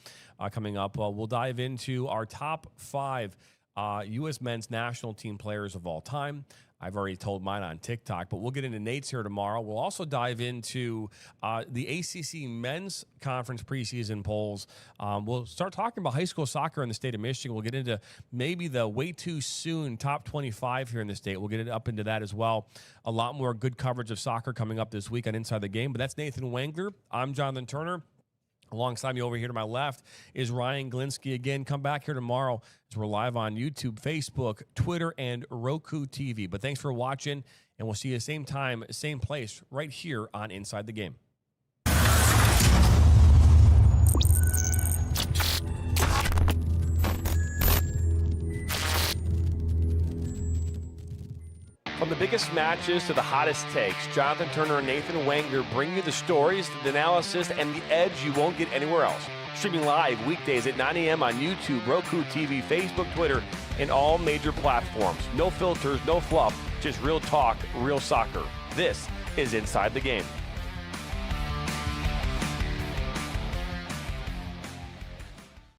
coming up. We'll dive into our top 5 U.S. men's national team players of all time. I've already told mine on TikTok, but we'll get into Nate's here tomorrow. We'll also dive into the ACC men's conference preseason polls. We'll start talking about high school soccer in the state of Michigan. We'll get into maybe the way too soon top 25 here in the state. We'll get up into that as well. A lot more good coverage of soccer coming up this week on Inside the Game. But that's Nathan Wengler. I'm Jonathan Turner. Alongside me over here to my left is Ryan Glinsky. Again, come back here tomorrow as we're live on YouTube, Facebook, Twitter, and Roku TV. But thanks for watching, and we'll see you same time, same place, right here on Inside the Game. From the biggest matches to the hottest takes, Jonathan Turner and Nathan Wengler bring you the stories, the analysis, and the edge you won't get anywhere else. Streaming live weekdays at 9 a.m. on YouTube, Roku TV, Facebook, Twitter, and all major platforms. No filters, no fluff, just real talk, real soccer. This is Inside the Game.